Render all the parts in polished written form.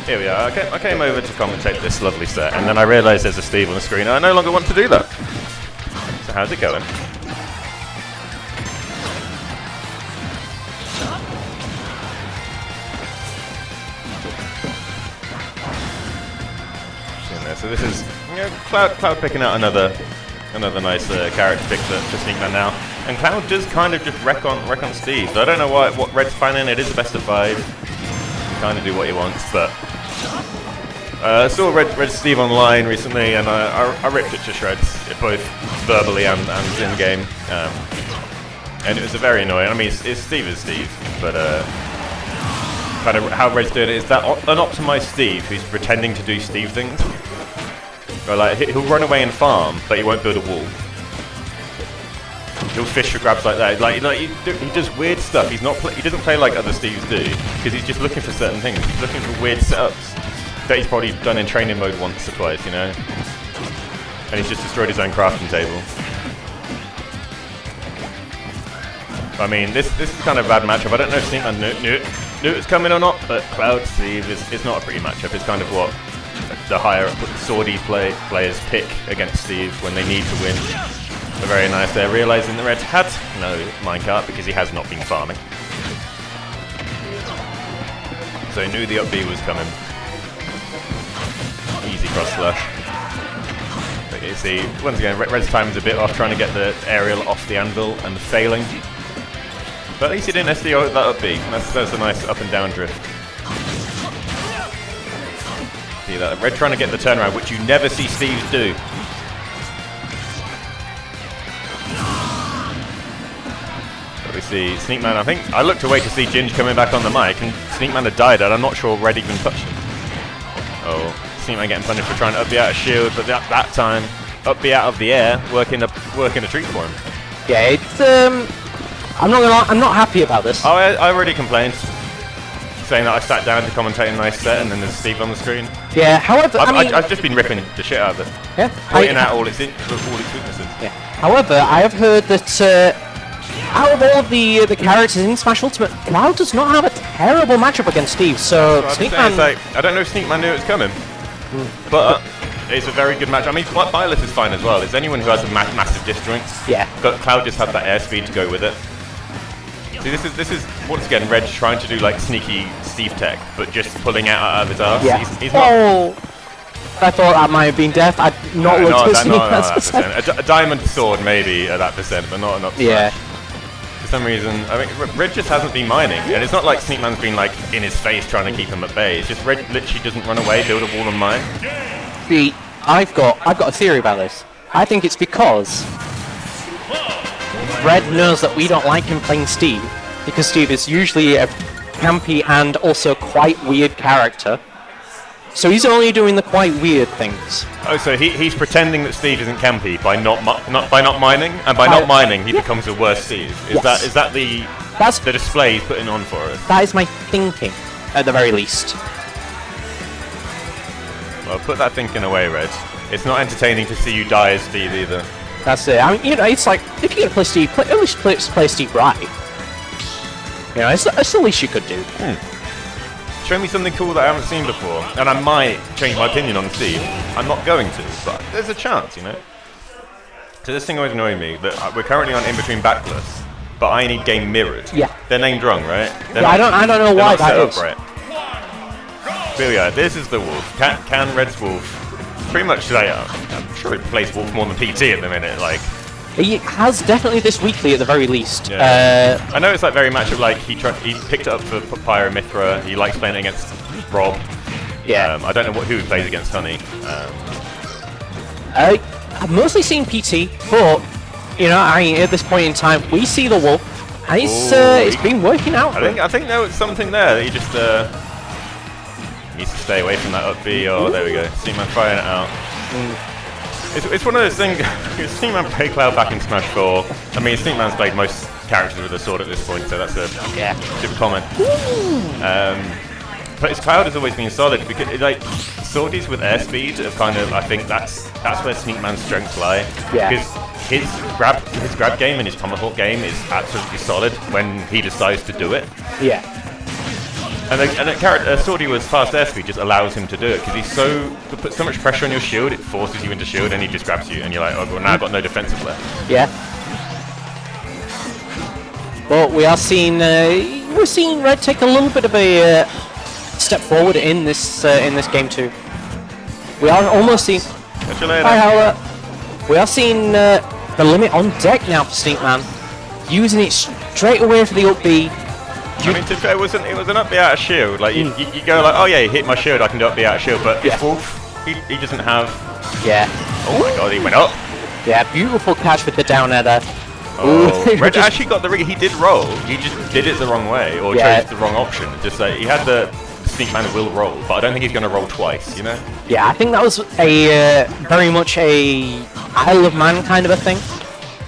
Here we are. I came over to commentate this lovely set, and then I realised there's a Steve on the screen, and I no longer want to do that. So how's it going? So this is Cloud picking out another nice character pick for Sneakman now, and Cloud does kind of just wreck on Steve. So I don't know what Red's finding. It is a best of 5. He can kind of do what he wants, but. I saw Red Steve online recently, and I ripped it to shreds, both verbally and in game. And it was very annoying. I mean, Steve is Steve, but kind of how Red's doing it is that an optimized Steve who's pretending to do Steve things. So like he'll run away and farm, but he won't build a wall. He'll fish for grabs like that. Like he does weird stuff. He doesn't play like other Steves do, because he's just looking for certain things. He's looking for weird setups that he's probably done in training mode once or twice, you know? And he's just destroyed his own crafting table. I mean, this is kind of a bad matchup. I don't know if Sneakman knew it was coming or not, but Cloud Steve is not a pretty matchup. It's kind of what the higher up swordy players pick against Steve when they need to win. They're very nice there, realising that Red had no minecart because he has not been farming. So he knew the up B was coming. Easy cross slash. But you see, once again, Red's time is a bit off trying to get the aerial off the anvil and failing. But at least he didn't SD that up B. That's a nice up and down drift. See that? Red trying to get the turnaround, which you never see Steves do. But we see Sneakman, I think, I looked away to see Ginge coming back on the mic, and Sneakman had died, and I'm not sure Red even touched him. Oh. Sneakman getting punished for trying to up B out of shield, but that time, up B out of the air, working a treat for him. Yeah, it's I'm not happy about this. Oh, I already complained, saying that I sat down to commentate a nice set and then there's Steve on the screen. Yeah, however, I've just been ripping the shit out of it. Yeah, pointing out all its weaknesses. Yeah. However, I have heard that out of all the characters in Smash Ultimate, Cloud does not have a terrible matchup against Steve. So Sneakman, I don't know if Sneakman knew it was coming. But it's a very good match. I mean, Byleth is fine as well. It's anyone who has a massive disjoints. Yeah. But Cloud just had that airspeed to go with it. See, this is once again Red trying to do like sneaky Steve tech, but just pulling out of his arse. Yeah. He's not. Oh, I thought that might have been death. I'd not looked at Sneakman. A diamond sword maybe at that percent, but not enough. Yeah. For some reason, I think Red just hasn't been mining, and it's not like Sneakman's been like in his face trying to keep him at bay. It's just Red literally doesn't run away, build a wall and mine. See, I've got a theory about this. I think it's because Red knows that we don't like him playing Steve, because Steve is usually a campy and also quite weird character. So he's only doing the quite weird things. Oh, so he's pretending that Steve isn't campy by not mining, and by not mining he becomes a worse Steve. Is that the display he's putting on for us? That is my thinking, at the very least. Well, put that thinking away, Red. It's not entertaining to see you die as Steve either. That's it. I mean, you know, it's like if you're gonna play Steve, at least play Steve right. You know, it's the least you could do. show me something cool that I haven't seen before, and I might change my opinion on Steve. I'm not going to, but there's a chance, you know. So this thing always annoyed me that we're currently on in between backless, but I need game mirrored. Yeah. They're named wrong, right? Yeah, I don't know why that is. Right. But yeah, this is the wolf. Can Red's wolf? Pretty much, like, I'm sure he plays wolf more than PT at the minute. Like, he has definitely this weekly at the very least. Yeah. I know it's like very much of like he picked it up for Pyro Mithra. He likes playing against Rob. Yeah. I don't know who he plays against Honey. I've mostly seen PT, but you know, at this point in time, we see the wolf, and it's been working out. I think there was something there that he just needs to stay away from that up B. Oh, there we go. Sneakman firing it out. It's one of those things. Sneakman played Cloud back in Smash 4. I mean, Sneakman's played most characters with a sword at this point, so that's a super comment. But his Cloud has always been solid because, like, swordies with airspeed are kind of. I think that's where Sneakman's strengths lie. Yeah. Because his grab game and his tomahawk game is absolutely solid when he decides to do it. Yeah. And a swordy with fast airspeed just allows him to do it because to put so much pressure on your shield, it forces you into shield, and he just grabs you, and you're like, oh, well, now I've got no defensive left. Yeah. But we are seeing we're seeing Red take a little bit of a step forward in this game too. We are almost seeing. Catch you later. Hi, Howler. We are seeing the limit on deck now for Sneakman, using it straight away for the up B. I mean, to be fair, it was an up B out of shield. Like you go like, oh yeah, he hit my shield, I can do up B out of shield. But it's Wolf, he doesn't have. Yeah. Oh my god, he went up. Yeah, beautiful catch with the down air there. Oh, Red actually got the rig. He did roll. He just did it the wrong way or chose the wrong option. Just like he had the Sneakman will roll, but I don't think he's going to roll twice. You know? Yeah, I think that was a very much a Isle of Man kind of a thing.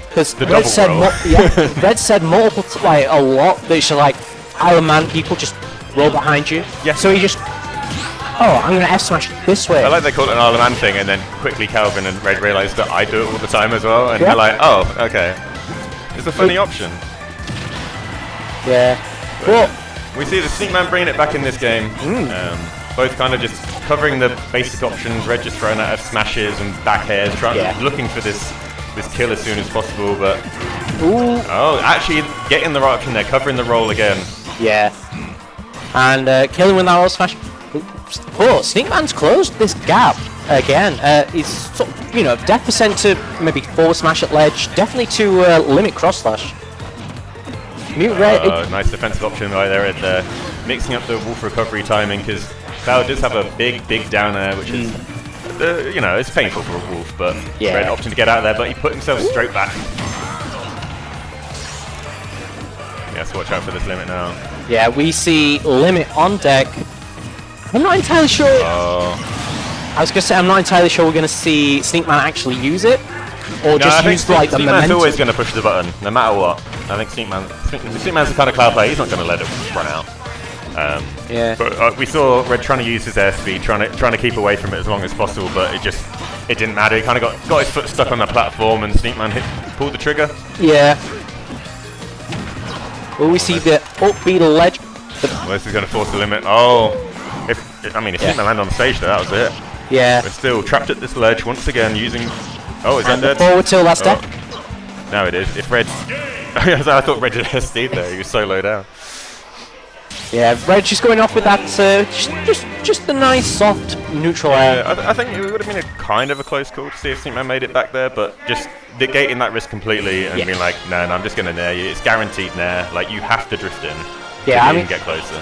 Because Red said, Red said multiple, like a lot that should like Isle of Man people just roll behind you. Yeah. So he just, oh, I'm going to F smash this way. I like they call it an Isle of Man thing, and then quickly Calvin and Red realised that I do it all the time as well, and they're like, oh, okay. It's a funny option. Yeah. But we see the Sneakman bringing it back in this game. Both kind of just covering the basic options. Red just throwing out smashes and back airs, looking for this kill as soon as possible. But actually getting the right option there, covering the roll again. Yeah. And killing with that roll smash. Oh, Sneakman's closed this gap again. He's sort of, you know, death percent to maybe forward smash at ledge, definitely to limit cross slash. Nice defensive option right there at mixing up the wolf recovery timing, because Cloud does have a big down air, which is, you know, it's painful for a wolf, but Red option to get out of there, but he put himself straight back. Yes, watch out for this limit now. Yeah, we see limit on deck. I'm not entirely sure. I was going to say, I'm not entirely sure we're going to see Sneakman actually use it, or just use like the momentum. Sneakman's always going to push the button, no matter what. I think Sneakman's the kind of Cloud player, he's not going to let it run out. But we saw Red trying to use his airspeed, trying to keep away from it as long as possible, but it didn't matter. He kind of got his foot stuck on that platform, and Sneakman pulled the trigger. Yeah. Well, we see the up B ledge. Well, this is going to force the limit. Oh, if Sneakman landed on the stage, though, that was it. Yeah. We're still trapped at this ledge once again using. Oh, is that dead? Forward till last step. Now it is. If Red. I thought Red had Steve there. He was so low down. Yeah, Red just going off with that. Just a nice soft neutral air. I think it would have been a kind of a close call to see if Sneakman made it back there, but just negating that risk completely and being like, no, I'm just going to nair you. It's guaranteed nair. Like, you have to drift in. Yeah, I mean, get closer.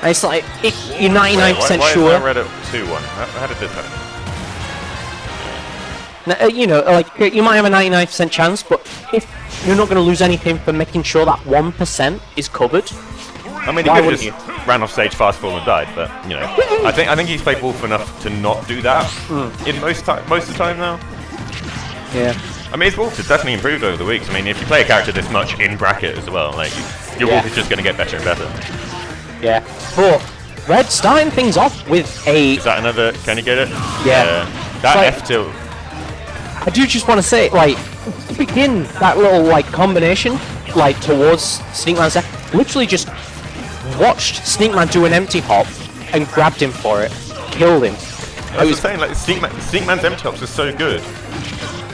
And it's like, you're 99% sure. Why Red at 2-1? How did this happen? Now, you know, like, you might have a 99% chance, but if you're not going to lose anything for making sure that 1% is covered. I mean, he could have just ran off stage, fast forward and died, but, you know, I think he's played Wolf enough to not do that in most of the time now. Yeah. I mean, his Wolf has definitely improved over the weeks. I mean, if you play a character this much in bracket as well, like, your Wolf is just going to get better and better. Yeah. But Red starting things off with a... Is that another... Can you get it? Yeah. That like, F tilt. I do just want to say, like, to begin that little, like, combination, like, towards Sneakman's F, literally just watched Sneakman do an empty hop, and grabbed him for it, killed him. I was saying, like, Sneakman's M-Tops are so good.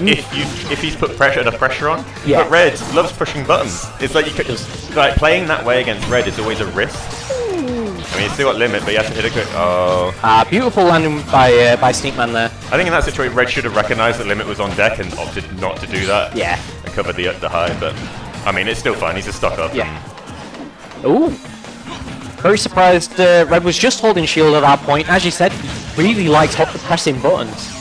If he's put enough pressure on, Yeah. but Red loves pushing buttons. It's like you could like playing that way against Red is always a risk. I mean, he's still got limit, but he has to hit a quick. Oh, Beautiful landing by Sneakman there. I think in that situation, Red should have recognized that limit was on deck and opted not to do that. Yeah. And covered the high, but I mean, it's still fine. He's a stock up. Yeah. Ooh. Very surprised Red was just holding shield at that point. As you said, he really likes pressing buttons.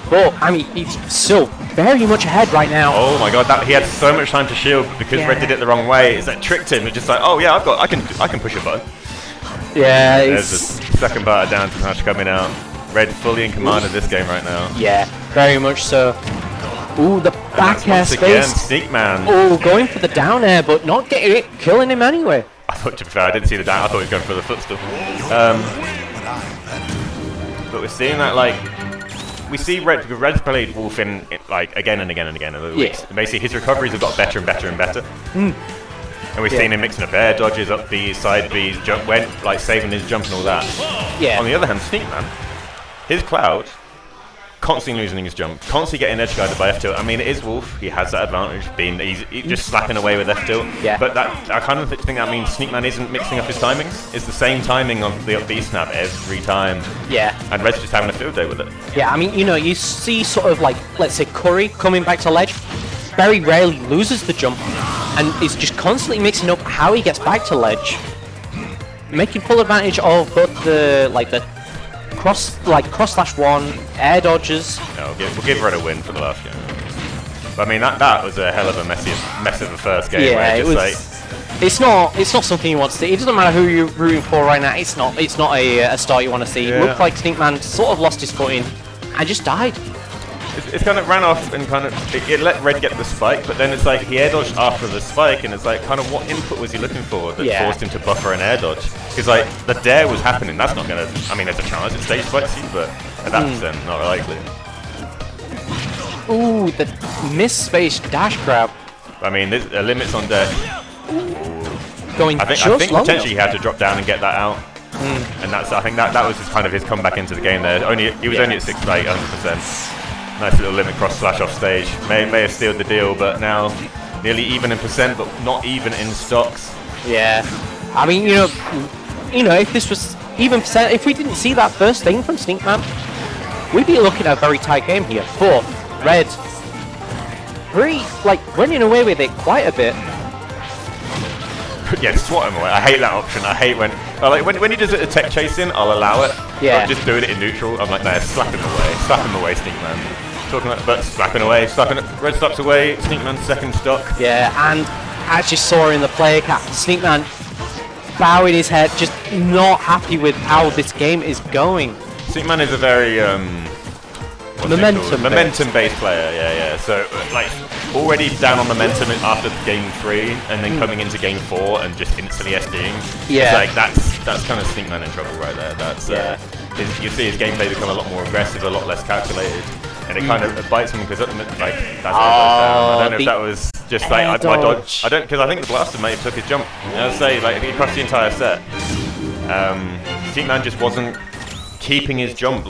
But, I mean, he's still very much ahead right now. Oh my god, he had so much time to shield because Red did it the wrong way. It's like tricked him. It's just like, oh yeah, I can push a button. Yeah, there's the second batter down to Smash coming out. Red fully in command of this game right now. Yeah, very much so. Ooh, the back air space. Sneakman. Oh, going for the down air, but not getting it, killing him anyway. I thought, to be fair, I didn't see the down. I thought he was going for the footstool. But we're seeing that, like, we see Red's played Wolf in like again and again and again over the weeks. And basically, his recoveries have got better and better and better. And we've seen him mixing up air dodges, up Bs, side Bs, jump, like saving his jump and all that. Yeah. On the other hand, Sneakman, his Cloud, constantly losing his jump, constantly getting edge guided by F tilt. I mean, it is Wolf. He has that advantage, being he's just slapping away with F tilt. Yeah. But I kind of think that means Sneakman isn't mixing up his timings. It's the same timing of the up B snap every time. Yeah. And Red's just having a field day with it. Yeah, I mean, you know, you see sort of like, let's say Curry coming back to ledge, very rarely loses the jump, and is just constantly mixing up how he gets back to ledge, making full advantage of both the cross slash one air dodges. No, we'll give Red a win for the last game. But I mean, that was a hell of a mess of a first game. Yeah, where it was. It's not something you want to see. It doesn't matter who you're rooting for right now. It's not a start you want to see. Yeah. It looked like Sneakman sort of lost his footing and just died. It kind of ran off and kind of it let Red get the spike, but then it's like he air dodged after the spike, and it's like kind of what input was he looking for that forced him to buffer an air dodge? Because like the dare was happening. That's not gonna. I mean, there's a chance it's stage spicy, but at that percent, not likely. Ooh, the miss-space dash grab. I mean, there's limits on deck. Going I think potentially he had to drop down and get that out. And I think that was just kind of his comeback into the game there. He was only at 100%. Nice little limit cross slash off stage. May have sealed the deal, but now nearly even in percent, but not even in stocks. Yeah, I mean, you know, if this was even percent, if we didn't see that first thing from Sneakman, we'd be looking at a very tight game here. But Red, running away with it quite a bit. Yeah, swat him away. I hate that option. I hate when he does a tech chasing, I'll allow it. Yeah. But just doing it in neutral, I'm like, nah, slap him away, Sneakman. Talking about, but slapping away, Red slaps away, Sneakman's second stock. Yeah, and as you saw in the player cap, Sneakman bowing his head, just not happy with how this game is going. Sneakman is a very momentum-based player. Yeah. So like already down on momentum after game 3, and then coming into game 4 and just instantly SDing. Yeah. It's like that's kind of Sneakman in trouble right there. That's you see his gameplay become a lot more aggressive, a lot less calculated. And it kind of bites him because like that's what it goes down. I don't know if that was just like my dodge. I don't, because I think the blaster may have took his jump. I'd say like across the entire set, Sneakman just wasn't keeping his jump